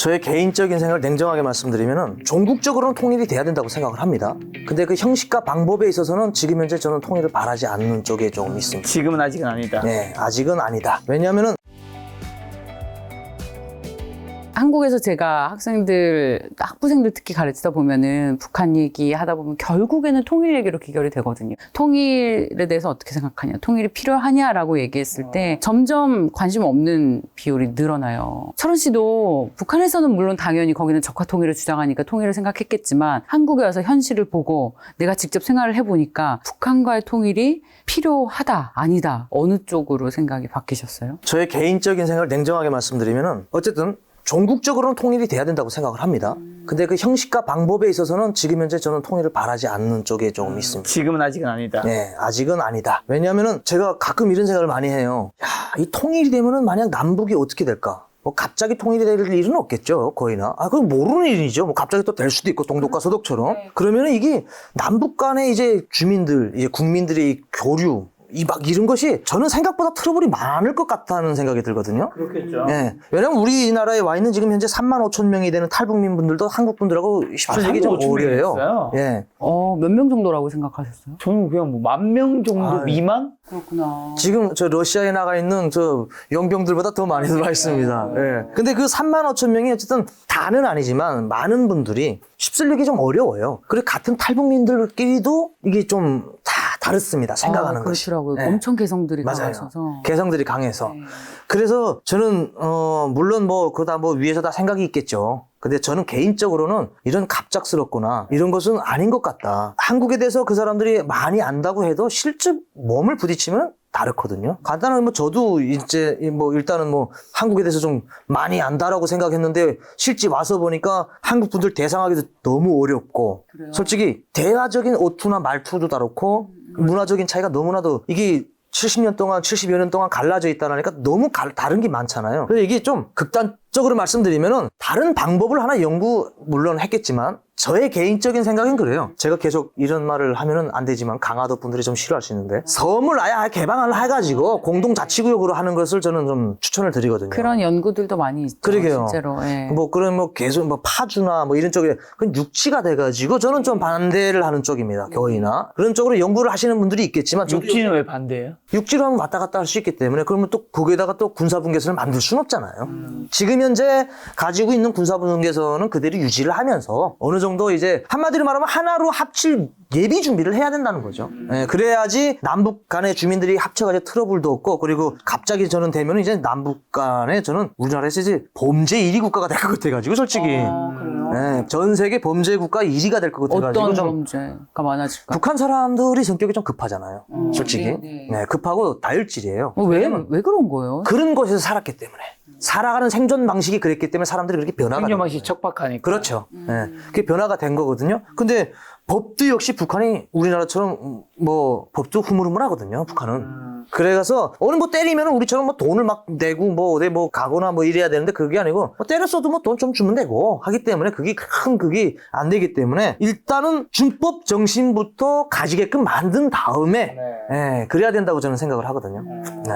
저의 개인적인 생각을 냉정하게 말씀드리면은 종국적으로는 통일이 돼야 된다고 생각을 합니다. 근데 그 형식과 방법에 있어서는 지금 현재 저는 통일을 바라지 않는 쪽에 조금 있습니다. 지금은 아직은 아니다. 네, 아직은 아니다. 왜냐하면은 한국에서 제가 학부생들 특히 가르치다 보면은 북한 얘기 하다 보면 결국에는 통일 얘기로 귀결이 되거든요. 통일에 대해서 어떻게 생각하냐, 통일이 필요하냐라고 얘기했을 때 점점 관심 없는 비율이 늘어나요. 철원 씨도 북한에서는 물론 당연히 거기는 적화 통일을 주장하니까 통일을 생각했겠지만 한국에 와서 현실을 보고 내가 직접 생활을 해보니까 북한과의 통일이 필요하다, 아니다, 어느 쪽으로 생각이 바뀌셨어요? 저의 개인적인 생각을 냉정하게 말씀드리면은 어쨌든 종국적으로는 통일이 돼야 된다고 생각을 합니다. 근데 그 형식과 방법에 있어서는 지금 현재 저는 통일을 바라지 않는 쪽에 조금 있습니다. 지금은 아직은 아니다. 네, 아직은 아니다. 왜냐하면은 제가 가끔 이런 생각을 많이 해요. 야, 이 통일이 되면은 만약 남북이 어떻게 될까? 뭐 갑자기 통일이 될 일은 없겠죠, 거의나. 그건 모르는 일이죠. 뭐 갑자기 또 될 수도 있고 동독과 서독처럼. 그러면은 이게 남북 간의 이제 주민들, 이제 국민들의 교류, 막 이런 것이 저는 생각보다 트러블이 많을 것 같다는 생각이 들거든요. 그렇겠죠. 예. 왜냐면 우리나라에 와 있는 지금 현재 3만 5천 명이 되는 탈북민 분들도 한국 분들하고 십수되기 좀 어려요. 예. 몇 명 정도라고 생각하셨어요? 저는 그냥 뭐 10,000명 정도 미만? 그렇구나. 지금 저 러시아에 나가 있는 저 용병들보다 더 많이 들어와 있습니다. 예. 근데 그 3만 5천 명이 어쨌든 다는 아니지만 많은 분들이 휩쓸리기 좀 어려워요. 그리고 같은 탈북민들끼리도 이게 좀 다 다릅니다. 생각하는 것이. 그렇더라고요. 예. 엄청 개성들이 맞아요. 강하셔서. 개성들이 강해서. 네. 그래서 저는 물론 뭐 그다 뭐 위에서 다 생각이 있겠죠. 근데 저는 개인적으로는 이런 갑작스럽거나 이런 것은 아닌 것 같다. 한국에 대해서 그 사람들이 많이 안다고 해도 실제 몸을 부딪히면 다르거든요. 간단하게 뭐 저도 이제 뭐 일단은 뭐 한국에 대해서 좀 많이 안다라고 생각했는데 실제 와서 보니까 한국 분들 대상하기도 너무 어렵고 그래요? 솔직히 대화적인 어투나 말투도 다르고 문화적인 차이가 너무나도 이게 70년 동안, 70여 년 동안 갈라져 있다라니까 너무 다른 게 많잖아요. 그래서 이게 좀 극단적으로 말씀드리면은 다른 방법을 하나 물론 했겠지만 저의 개인적인 생각은 그래요. 제가 계속 이런 말을 하면은 안 되지만 강화도 분들이 좀 싫어하시는데 섬을 아예 개방을 해가지고 공동자치구역으로 하는 것을 저는 좀 추천을 드리거든요. 그런 연구들도 많이 있죠. 그러게요. 실제로. 예. 뭐 그런 뭐 계속 뭐 파주나 뭐 이런 쪽에 그건 육지가 돼가지고 저는 좀 반대를 하는 쪽입니다. 교회나 그런 쪽으로 연구를 하시는 분들이 있겠지만 저도 육지는 왜 반대예요? 육지로 하면 왔다 갔다 할 수 있기 때문에 그러면 또 거기에다가 또 군사분계선을 만들 수는 없잖아요. 지금 현재 가지고 있는 군사분계선은 그대로 유지를 하면서 어느 정도 이제 한마디로 말하면 하나로 합칠 예비 준비를 해야 된다는 거죠. 예, 그래야지 남북 간의 주민들이 합쳐가지고 트러블도 없고 그리고 갑자기 저는 되면 이제 남북 간에 저는 우리나라에서 이제 범죄 1위 국가가 될 것 같아가지고 솔직히 그래요? 예, 전 세계 범죄 국가 1위가 될 것 같아가지고 어떤 좀 범죄가 많아질까? 북한 사람들이 성격이 좀 급하잖아요. 솔직히. 네. 네, 급하고 다혈질이에요. 왜 그런 거예요? 그런 곳에서 살았기 때문에. 살아가는 생존 방식이 그랬기 때문에 사람들이 그렇게 변화가 생존 된 방식이 거예요. 척박하니까. 그렇죠. 예, 그게 변화가 된 거거든요. 근데 법도 역시 북한이 우리나라처럼 뭐 법도 흐물흐물하거든요. 북한은. 그래서 어느 뭐 때리면 우리처럼 뭐 돈을 막 내고 뭐 어디 뭐 가거나 뭐 이래야 되는데 그게 아니고 뭐 때렸어도 뭐 돈 좀 주면 되고 하기 때문에 그게 안 되기 때문에 일단은 준법 정신부터 가지게끔 만든 다음에 예, 그래야 된다고 저는 생각을 하거든요. 네.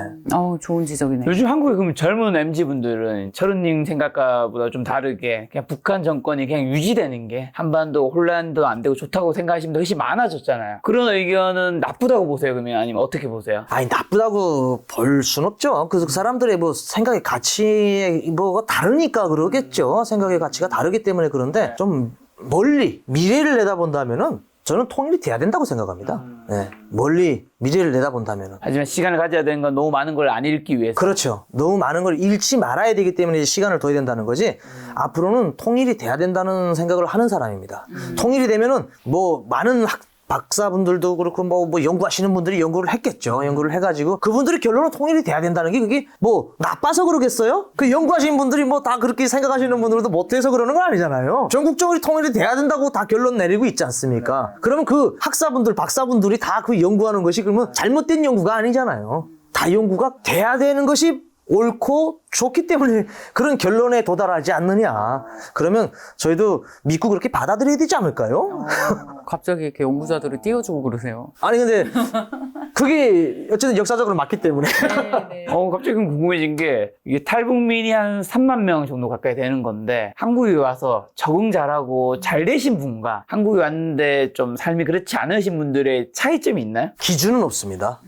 좋은 지적이네. 요즘 한국의 그럼 젊은 MZ분들은 철은님 생각과보다 좀 다르게 그냥 북한 정권이 그냥 유지되는 게 한반도 혼란도 안 되고 좋다고 생각하시는 분들 훨씬 많아졌잖아요. 그런 의견은 나쁘다고 보세요? 그러면 아니면 어떻게 보세요? 아니 나쁘다고 볼 순 없죠. 그래서 그 사람들의 뭐 생각의 가치 뭐가 다르니까 그러겠죠. 생각의 가치가 다르기 때문에 그런데 좀 멀리 미래를 내다본다면은 저는 통일이 돼야 된다고 생각합니다. 네. 멀리 미래를 내다본다면은. 하지만 시간을 가져야 되는 건 너무 많은 걸 안 읽기 위해서. 그렇죠. 너무 많은 걸 잃지 말아야 되기 때문에 시간을 둬야 된다는 거지. 앞으로는 통일이 돼야 된다는 생각을 하는 사람입니다. 통일이 되면은 뭐 많은 박사분들도 그렇고 뭐 연구하시는 분들이 연구를 했겠죠. 연구를 해가지고 그분들이 결론은 통일이 돼야 된다는 게 그게 뭐 나빠서 그러겠어요? 그 연구하시는 분들이 뭐 다 그렇게 생각하시는 분들도 못해서 그러는 건 아니잖아요. 전국적으로 통일이 돼야 된다고 다 결론 내리고 있지 않습니까? 그러면 그 학사분들, 박사분들이 다 그 연구하는 것이 그러면 잘못된 연구가 아니잖아요. 다 연구가 돼야 되는 것이 옳고 좋기 때문에 그런 결론에 도달하지 않느냐. 그러면 저희도 믿고 그렇게 받아들여야 되지 않을까요? 갑자기 이렇게 연구자들을 띄워주고 그러세요. 아니 근데 그게 어쨌든 역사적으로 맞기 때문에 갑자기 궁금해진 게 이게 탈북민이 한 3만 명 정도 가까이 되는 건데 한국에 와서 적응 잘하고 잘 되신 분과 한국에 왔는데 좀 삶이 그렇지 않으신 분들의 차이점이 있나요? 기준은 없습니다.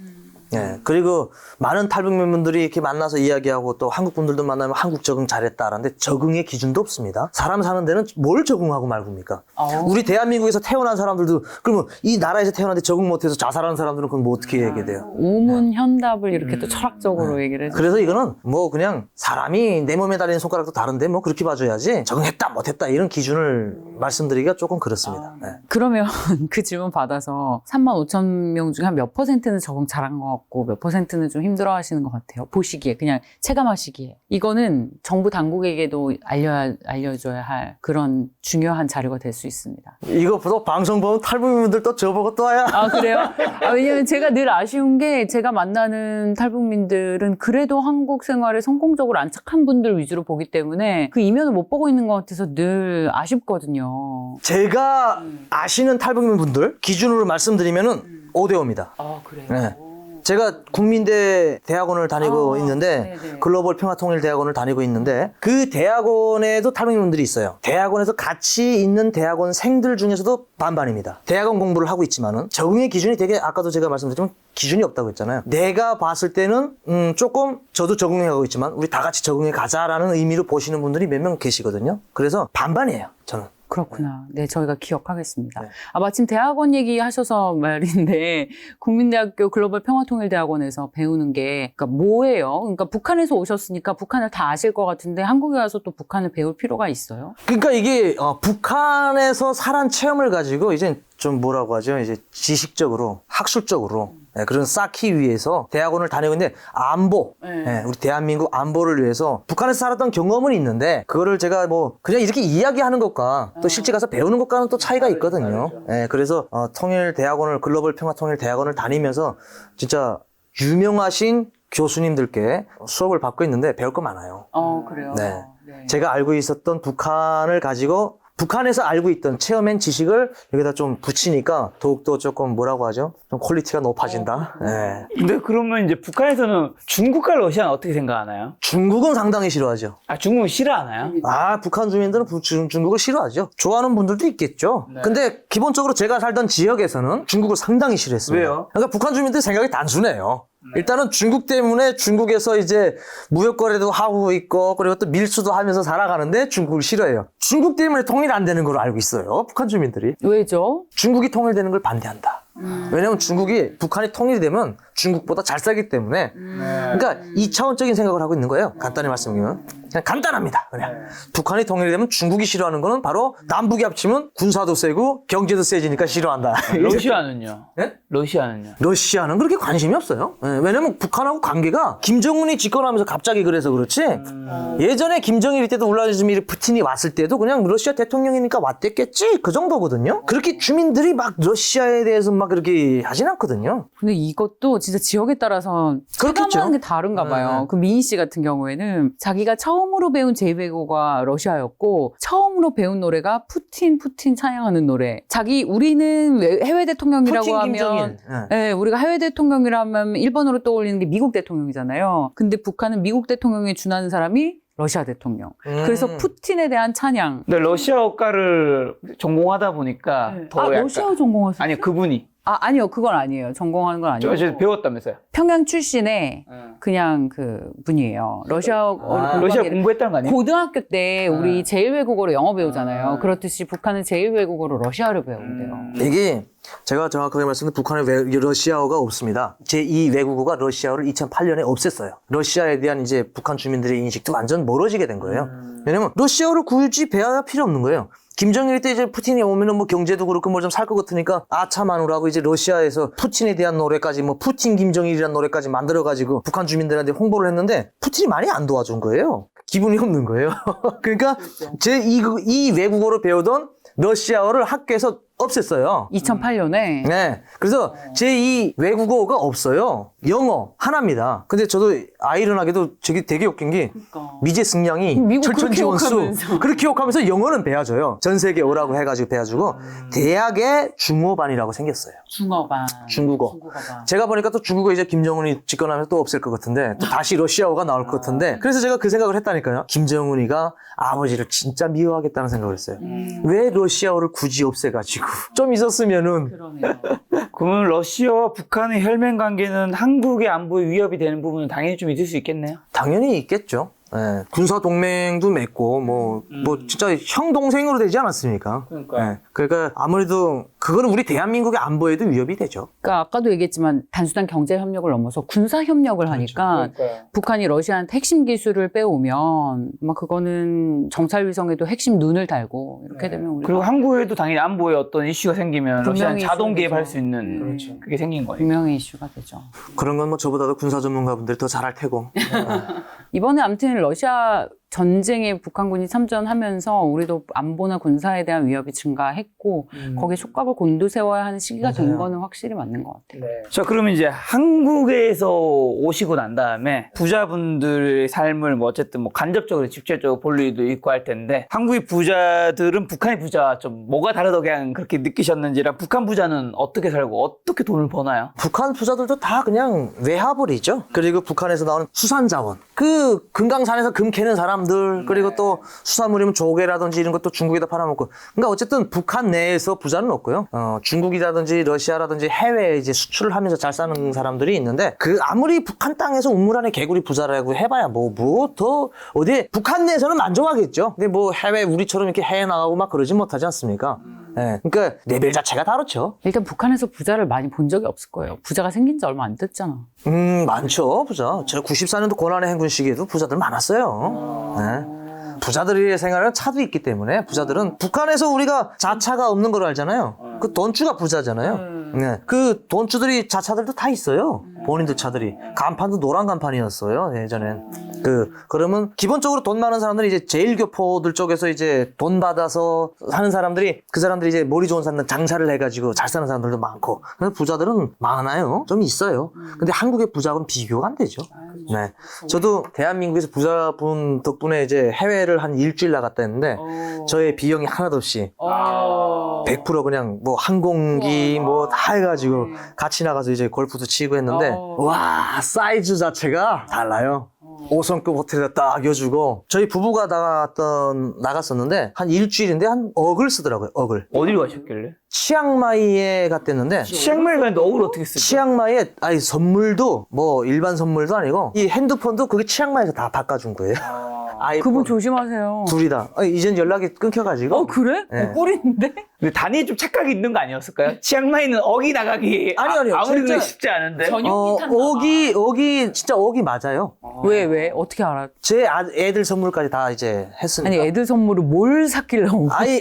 예. 그리고 많은 탈북민분들이 이렇게 만나서 이야기하고 또 한국 분들도 만나면 한국 적응 잘했다라는데 적응의 기준도 없습니다. 사람 사는 데는 뭘 적응하고 말고입니까? 우리 대한민국에서 태어난 사람들도 그러면 이 나라에서 태어났는데 적응 못해서 자살하는 사람들은 그건 뭐 어떻게 얘기해야 돼요? 우문현답을 이렇게 또 철학적으로 얘기를 해서 그래서 이거는 뭐 그냥 사람이 내 몸에 달린 손가락도 다른데 뭐 그렇게 봐줘야지 적응했다 못했다 이런 기준을 말씀드리기가 조금 그렇습니다. 예. 그러면 그 질문 받아서 35,000명 중에 한 몇 퍼센트는 적응 잘한 것 같고 몇 퍼센트는 좀 힘들어 하시는 것 같아요. 보시기에 그냥 체감하시기에 이거는 정부 당국에게도 알려줘야 할 그런 중요한 자료가 될 수 있습니다. 이것보다 방송 보면 탈북민들 또 저보고 또 와야. 아 그래요? 왜냐면 제가 늘 아쉬운 게 제가 만나는 탈북민들은 그래도 한국 생활에 성공적으로 안착한 분들 위주로 보기 때문에 그 이면을 못 보고 있는 것 같아서 늘 아쉽거든요. 제가 아시는 탈북민 분들 기준으로 말씀드리면은 5대5입니다. 아 그래요? 네. 제가 국민대 대학원을 다니고 있는데 네네. 글로벌 평화통일대학원을 다니고 있는데 그 대학원에도 탈북민분들이 있어요. 대학원에서 같이 있는 대학원생들 중에서도 반반입니다. 대학원 공부를 하고 있지만은 적응의 기준이 되게 아까도 제가 말씀드렸지만 기준이 없다고 했잖아요. 내가 봤을 때는 조금 저도 적응해가고 있지만 우리 다 같이 적응해 가자라는 의미로 보시는 분들이 몇 명 계시거든요. 그래서 반반이에요. 저는. 그렇구나. 네, 저희가 기억하겠습니다. 네. 마침 대학원 얘기하셔서 말인데 국민대학교 글로벌 평화통일대학원에서 배우는 게 그러니까 뭐예요? 그러니까 북한에서 오셨으니까 북한을 다 아실 것 같은데 한국에 와서 또 북한을 배울 필요가 있어요? 그러니까 이게 북한에서 살한 체험을 가지고 이제 좀 뭐라고 하죠? 이제 지식적으로 학술적으로 그런 쌓기 위해서 대학원을 다니고 있는데 안보, 우리 대한민국 안보를 위해서 북한에서 살았던 경험은 있는데 그거를 제가 뭐 그냥 이렇게 이야기하는 것과 또 실제 가서 배우는 것과는 또 차이가 있거든요. 그래서 통일대학원을 글로벌 평화통일대학원을 다니면서 진짜 유명하신 교수님들께 수업을 받고 있는데 배울 거 많아요. 그래요? 네. 제가 알고 있었던 북한을 가지고 북한에서 알고 있던 체험한 지식을 여기다 좀 붙이니까 더욱더 조금 뭐라고 하죠? 좀 퀄리티가 높아진다. 네. 근데 그러면 이제 북한에서는 중국과 러시아는 어떻게 생각하나요? 중국은 상당히 싫어하죠. 중국은 싫어하나요? 북한 주민들은 중국을 싫어하죠. 좋아하는 분들도 있겠죠. 근데 기본적으로 제가 살던 지역에서는 중국을 상당히 싫어했습니다. 왜요? 그러니까 북한 주민들 생각이 단순해요. 일단은 중국 때문에 중국에서 이제 무역거래도 하고 있고 그리고 또 밀수도 하면서 살아가는데 중국을 싫어해요. 중국 때문에 통일 안 되는 걸로 알고 있어요. 북한 주민들이. 왜죠? 중국이 통일되는 걸 반대한다. 왜냐면 중국이 북한이 통일이 되면 중국보다 잘 살기 때문에 그러니까 2차원적인 생각을 하고 있는 거예요. 간단히 말씀드리면 그냥 간단합니다. 그냥 북한이 통일이 되면 중국이 싫어하는 거는 바로 남북이 합치면 군사도 세고 경제도 세지니까 싫어한다. 러시아는요? 네? 러시아는요? 러시아는 그렇게 관심이 없어요. 왜냐면 북한하고 관계가 김정은이 집권하면서 갑자기 그래서 그렇지 예전에 김정일 때도 울라디미르 푸틴이 왔을 때도 그냥 러시아 대통령이니까 왔댔겠지 그 정도거든요. 그렇게 주민들이 막 러시아에 대해서 막 그렇게 하진 않거든요. 근데 이것도 진짜 지역에 따라서 그렇겠죠. 체감하는 게 다른가 봐요. 네. 그 미희 씨 같은 경우에는 자기가 처음으로 배운 제2외국어가 러시아였고 처음으로 배운 노래가 푸틴 찬양하는 노래. 우리는 해외 대통령이라고 푸틴, 하면 김정일. 네, 우리가 해외 대통령이라면 1번으로 떠올리는 게 미국 대통령이잖아요. 근데 북한은 미국 대통령에 준하는 사람이 러시아 대통령. 그래서 푸틴에 대한 찬양. 근데 러시아어과를 전공하다 보니까 더 약간 러시아어 전공하세요? 아니 그분이 아니요. 그건 아니에요. 전공하는 건 아니에요. 저 배웠다면서요? 평양 출신의 그냥 그 분이에요. 러시아 공부했다는 거 아니에요? 고등학교 때 우리 제1외국어로 영어 배우잖아요. 그렇듯이 북한은 제1외국어로 러시아를 배운대요. 이게 제가 정확하게 말씀드리면 북한에 러시아어가 없습니다. 제2외국어가 러시아어를 2008년에 없앴어요. 러시아에 대한 이제 북한 주민들의 인식도 완전 멀어지게 된 거예요. 왜냐면 러시아어를 굳이 배워야 필요 없는 거예요. 김정일 때 이제 푸틴이 오면은 뭐 경제도 그렇고 뭐 좀 살 것 같으니까 아차마누라고 이제 러시아에서 푸틴에 대한 노래까지 뭐 푸틴 김정일이라는 노래까지 만들어가지고 북한 주민들한테 홍보를 했는데 푸틴이 많이 안 도와준 거예요. 기분이 없는 거예요. 그러니까 제2외국어로 배우던 러시아어를 학교에서 없앴어요. 2008년에 네. 그래서 제2 외국어가 없어요. 영어 하나입니다. 근데 저도 아이러나게도 되게 웃긴 게 미제 승량이 미국 철천지원수 그렇게 욕하면서. 그렇게 욕하면서 영어는 배워줘요. 전 세계 오라고 해가지고 배워주고 대학에 중어반이라고 생겼어요. 중어반. 중국어. 중국어반. 제가 보니까 또 중국어 이제 김정은이 집권하면서 또 없앨 것 같은데 또 다시 러시아어가 나올 것 같은데 그래서 제가 그 생각을 했다니까요. 김정은이가 아버지를 진짜 미워하겠다는 생각을 했어요. 왜 러시아어를 굳이 없애가지고 좀 있었으면은 그러네요. 그러면 러시아와 북한의 혈맹 관계는 한국의 안보에 위협이 되는 부분은 당연히 좀 있을 수 있겠네요. 당연히 있겠죠. 예, 군사 동맹도 맺고 뭐 진짜 형 동생으로 되지 않았습니까? 그러니까요. 예, 그러니까 아무래도 그거는 우리 대한민국의 안보에도 위협이 되죠. 그러니까 아까도 얘기했지만 단순한 경제 협력을 넘어서 군사 협력을 하니까 그러니까요. 북한이 러시아한테 핵심 기술을 빼오면 뭐 그거는 정찰 위성에도 핵심 눈을 달고 이렇게 되면 우리가 그리고 한국에도 당연히 안보에 어떤 이슈가 생기면 러시아는 분명히 자동 이슈가 개입할 되죠. 수 있는 그게 생긴 거예요. 분명히 이슈가 되죠. 그런 건 뭐 저보다도 군사 전문가분들이 더 잘할 테고. 이번에 아무튼 러시아 전쟁에 북한군이 참전하면서 우리도 안보나 군사에 대한 위협이 증가했고 거기에 촉각을 곤두세워야 하는 시기가 된 맞아요. 거는 확실히 맞는 것 같아요. 자, 그러면 이제 한국에서 오시고 난 다음에 부자분들의 삶을 뭐 어쨌든 뭐 간접적으로 직접적으로 볼 일도 있고 할 텐데 한국의 부자들은 북한의 부자와 좀 뭐가 다르다고 그냥 그렇게 느끼셨는지랑 북한 부자는 어떻게 살고 어떻게 돈을 버나요? 북한 부자들도 다 그냥 외화벌이죠. 그리고 북한에서 나오는 수산자원. 그 금강산에서 금 캐는 사람들, 그리고 또 수산물이면 조개라든지 이런 것도 중국에다 팔아먹고. 그러니까 어쨌든 북한 내에서 부자는 없고요. 중국이라든지 러시아라든지 해외에 이제 수출을 하면서 잘 사는 사람들이 있는데 그 아무리 북한 땅에서 우물 안에 개구리 부자라고 해봐야 뭐 더 어디 북한 내에서는 만족하겠죠. 근데 뭐 해외 우리처럼 이렇게 해외 나가고 막 그러지 못하지 않습니까? 예. 그러니까 레벨 자체가 다르죠. 일단 북한에서 부자를 많이 본 적이 없을 거예요. 부자가 생긴 지 얼마 안 됐잖아. 많죠, 부자. 제가 94년도 고난의 행군 시기에도 부자들 많았어요. 네. 부자들의 생활은 차도 있기 때문에 부자들은 북한에서 우리가 자차가 없는 걸 알잖아요. 그 돈주가 부자잖아요. 네. 그 돈주들이 자차들도 다 있어요. 본인들 차들이. 간판도 노란 간판이었어요, 예전엔. 그러면 기본적으로 돈 많은 사람들이 이제 제일교포들 쪽에서 이제 돈 받아서 사는 사람들이 그 사람들이 이제 머리 좋은 사람들 장사를 해가지고 잘 사는 사람들도 많고. 그래서 부자들은 많아요. 좀 있어요. 근데 한국의 부자하고는 비교가 안 되죠. 네. 저도 대한민국에서 부자분 덕분에 이제 해외를 한 일주일 나갔다 했는데 저의 비용이 하나도 없이 100% 그냥 뭐 항공기 뭐 다 해가지고 같이 나가서 이제 골프도 치고 했는데 와 사이즈 자체가 달라요. 5성급 호텔에 딱 여주고 저희 부부가 나갔었는데 한 일주일인데 한 억을 쓰더라고요. 억을. 어디로 가셨길래? 치앙마이에 갔댔는데 치앙마이 가는데 억을 어떻게 쓰죠? 치앙마이에 아니 선물도 뭐 일반 선물도 아니고 이 핸드폰도 그게 치앙마이에서 다 바꿔준 거예요. 아이폰. 그분 조심하세요. 둘이 다. 이젠 연락이 끊겨가지고. 그래? 네. 꼴인데? 근데 단위에 좀 착각이 있는 거 아니었을까요? 치앙마이는 억이 나가기 아니요. 아무리 진짜- 그래도 쉽지 않은데. 억이 진짜 억이 맞아요. 왜? 어떻게 알아? 제 애들 선물까지 다 이제 했으니까. 아니 애들 선물을 뭘 샀길래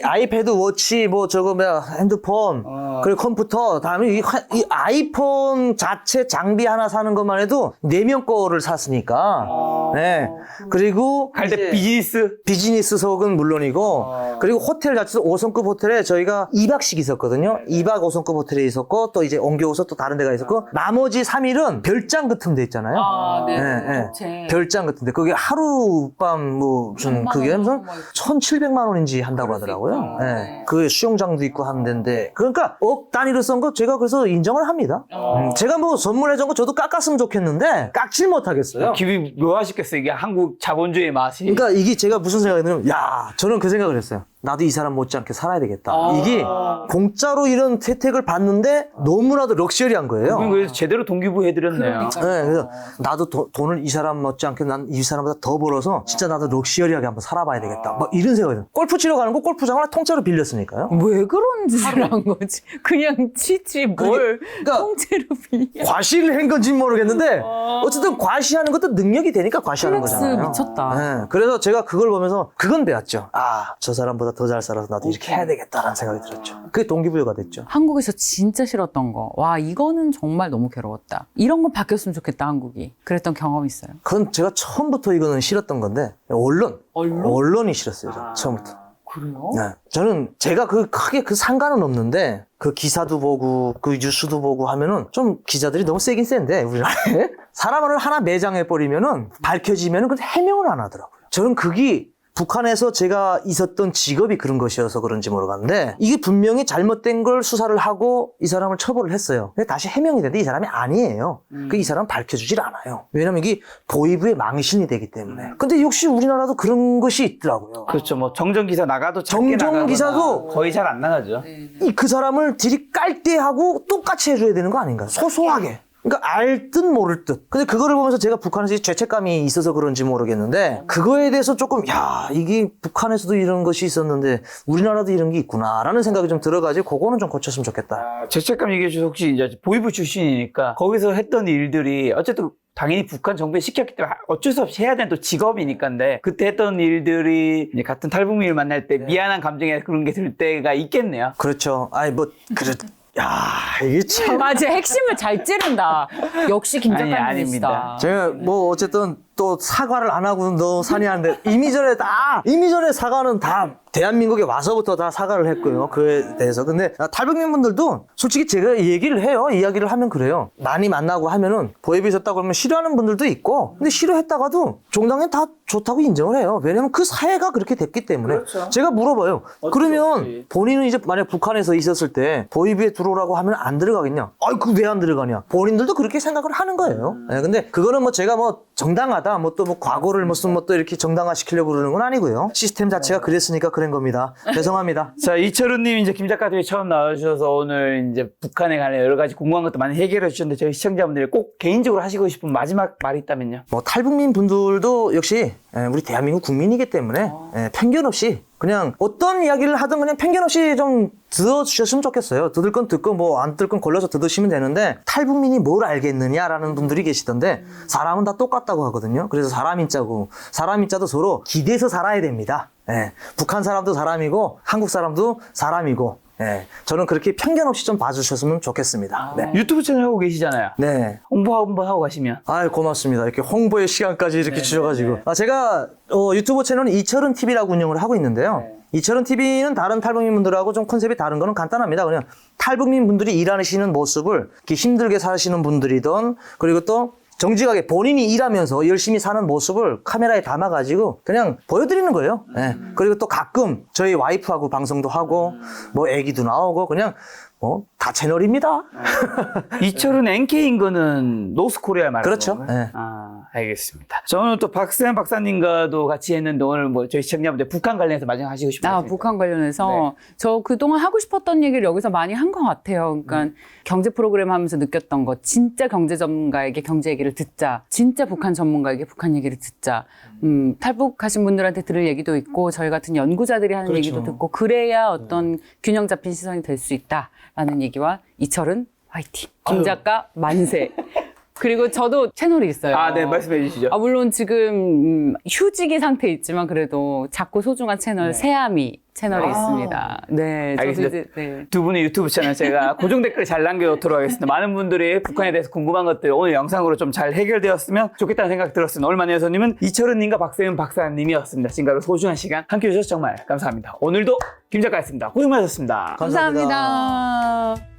아이패드 워치 뭐 저거 뭐야 핸드폰 그리고 컴퓨터 다음에 이 아이폰 자체 장비 하나 사는 것만 해도 4명 거를 샀으니까. 네. 그리고 갈 때 이제 비즈니스석은 물론이고 그리고 호텔 자체도 5성급 호텔에 저희가 2박씩 있었거든요. 2박 5성급 호텔에 있었고 또 이제 옮겨오서 또 다른 데가 있었고 나머지 3일은 별장 같은 데 있잖아요. 별장 같은데 그게 하룻밤 뭐 무슨 그게 무슨 1,700만 원인지 한다고 하더라고요. 네. 그 수영장도 있고 하는 데인데 그러니까 억 단위로 쓴 거 제가 그래서 인정을 합니다. 제가 뭐 선물해준 거 저도 깎았으면 좋겠는데 깎질 못하겠어요. 기분이 묘하시겠어요. 이게 한국 자본주의 맛이. 그러니까 이게 제가 무슨 생각이 드냐면 야 저는 그 생각을 했어요. 나도 이 사람 못지않게 살아야 되겠다. 이게 공짜로 이런 혜택을 받는데 너무나도 럭셔리한 거예요. 그래서 제대로 동기부 해드렸네요. 네, 그래서 나도 돈을 이 사람 못지않게 난 이 사람보다 더 벌어서 진짜 나도 럭셔리하게 한번 살아봐야 되겠다. 막 이런 생각이 들어요. 골프 치러 가는 거 골프장을 통째로 빌렸으니까요. 왜 그런 짓을 한 거지? 그냥 치지 뭘 그러니까 통째로 빌려. 과시를 한 건지 모르겠는데 어쨌든 과시하는 것도 능력이 되니까 과시하는 플렉스 거잖아요. 미쳤다. 네, 그래서 제가 그걸 보면서 그건 배웠죠. 아, 저 사람보다 더 잘 살아서 나도 이렇게 해야 되겠다라는 생각이 들었죠. 그게 동기부여가 됐죠. 한국에서 진짜 싫었던 거. 와, 이거는 정말 너무 괴로웠다. 이런 건 바뀌었으면 좋겠다, 한국이. 그랬던 경험이 있어요. 그건 제가 처음부터 이거는 싫었던 건데 언론이 싫었어요. 처음부터. 그래요? 네. 저는 제가 크게 상관은 없는데 그 기사도 보고 그 뉴스도 보고 하면은 좀 기자들이 너무 세긴 센데 우리나라에 사람을 하나 매장해 버리면은 밝혀지면은 그 해명을 안 하더라고요. 저는 그게 북한에서 제가 있었던 직업이 그런 것이어서 그런지 모르겠는데 이게 분명히 잘못된 걸 수사를 하고 이 사람을 처벌을 했어요. 근데 다시 해명이 되는데 이 사람이 아니에요. 이 사람은 밝혀주질 않아요. 왜냐면 이게 보위부의 망신이 되기 때문에. 근데 역시 우리나라도 그런 것이 있더라고요. 그렇죠. 뭐 정정기사 나가도 작게 정정기사도 나가거나 거의 잘 안 나가죠. 그 사람을 들이 깔 때 하고 똑같이 해줘야 되는 거 아닌가? 소소하게. 그러니까 알 듯 모를 듯. 근데 그거를 보면서 제가 북한에서 죄책감이 있어서 그런지 모르겠는데 그거에 대해서 조금 이게 북한에서도 이런 것이 있었는데 우리나라도 이런 게 있구나라는 생각이 좀 들어가지고 그거는 좀 고쳤으면 좋겠다. 죄책감 얘기해 주셔서 혹시 이제 보위부 출신이니까 거기서 했던 일들이 어쨌든 당연히 북한 정부에 시켰기 때문에 어쩔 수 없이 해야 되는 또 직업이니까인데 그때 했던 일들이 이제 같은 탈북민을 만날 때 미안한 감정에 그런 게 들 때가 있겠네요. 그렇죠. 이게 참. 맞아, 핵심을 잘 찌른다. 역시 김 아니, 작가님이시다. 아닙니다. 제가 뭐 어쨌든 또 사과를 안 하고는 너 산이 하는데 이미 전에 사과는 다 대한민국에 와서부터 다 사과를 했고요. 그에 대해서. 근데 탈북민 분들도 솔직히 제가 얘기를 해요. 이야기를 하면 그래요. 많이 만나고 하면은 보위부에 있었다고 그러면 싫어하는 분들도 있고 근데 싫어했다가도 종당에 다 좋다고 인정을 해요. 왜냐면 그 사회가 그렇게 됐기 때문에. 그렇죠. 제가 물어봐요. 그러면 없지. 본인은 이제 만약 북한에서 있었을 때 보위부에 들어오라고 하면 안 들어가겠냐? 그 왜 안 들어가냐? 본인들도 그렇게 생각을 하는 거예요. 네, 근데 그거는 뭐 제가 뭐 정당하다, 과거를 무슨 또 이렇게 정당화시키려고 그러는 건 아니고요. 시스템 자체가 그랬으니까 그런 겁니다. 죄송합니다. 자, 이철우님 이제 김 작가님이 처음 나와주셔서 오늘 이제 북한에 관한 여러 가지 궁금한 것도 많이 해결해 주셨는데 저희 시청자분들이 꼭 개인적으로 하시고 싶은 마지막 말이 있다면요? 뭐 탈북민 분들도 역시 우리 대한민국 국민이기 때문에 편견 없이 그냥 어떤 이야기를 하든 그냥 편견 없이 좀 들어주셨으면 좋겠어요. 들을 건 듣고 뭐 안 들을 건 걸려서 들으시면 되는데 탈북민이 뭘 알겠느냐라는 분들이 계시던데 사람은 다 똑같다고 하거든요. 그래서 사람 인자도 서로 기대서 살아야 됩니다. 북한 사람도 사람이고 한국 사람도 사람이고 저는 그렇게 편견 없이 좀 봐주셨으면 좋겠습니다. 네. 유튜브 채널 하고 계시잖아요. 네. 홍보 한번 하고 가시면. 고맙습니다. 이렇게 홍보의 시간까지 이렇게 주셔가지고. 제가, 유튜브 채널은 이철은 TV라고 운영을 하고 있는데요. 이철은 TV는 다른 탈북민 분들하고 좀 컨셉이 다른 거는 간단합니다. 그냥 탈북민 분들이 일하시는 모습을 이렇게 힘들게 사시는 분들이든 그리고 또 정직하게 본인이 일하면서 열심히 사는 모습을 카메라에 담아가지고 그냥 보여드리는 거예요. 그리고 또 가끔 저희 와이프하고 방송도 하고 뭐 애기도 나오고 그냥 다 채널입니다. 이철은 NK인 거는 노스코리아 말하는 그렇죠. 건가요? 알겠습니다. 저는 또 박세현 박사님과도 같이 했는데 오늘 뭐 저희 시청자분들 북한 관련해서 마지막 하시고 싶은 말씀 북한 관련해서 저 그동안 하고 싶었던 얘기를 여기서 많이 한 것 같아요. 그러니까 경제 프로그램 하면서 느꼈던 거 진짜 경제 전문가에게 경제 얘기를 듣자. 진짜 북한 전문가에게 북한 얘기를 듣자. 탈북하신 분들한테 들을 얘기도 있고 저희 같은 연구자들이 하는 얘기도 듣고 그래야 어떤 균형 잡힌 시선이 될 수 있다라는 얘기와 이철은 화이팅. 김 작가 만세. 그리고 저도 채널이 있어요. 네, 말씀해 주시죠. 물론 지금 휴직이 상태에 있지만 그래도 작고 소중한 채널 새아미 채널이 있습니다. 네, 저도 알겠습니다. 이제 두 분의 유튜브 채널 제가 고정 댓글 잘 남겨놓도록 하겠습니다. 많은 분들이 북한에 대해서 궁금한 것들 오늘 영상으로 좀 잘 해결되었으면 좋겠다는 생각 들었습니다. 오늘 만난 여서님은 이철은님과 박세윤 박사님이었습니다. 지금까지 소중한 시간 함께 해주셔서 정말 감사합니다. 오늘도 김 작가였습니다. 고생 많으셨습니다. 감사합니다.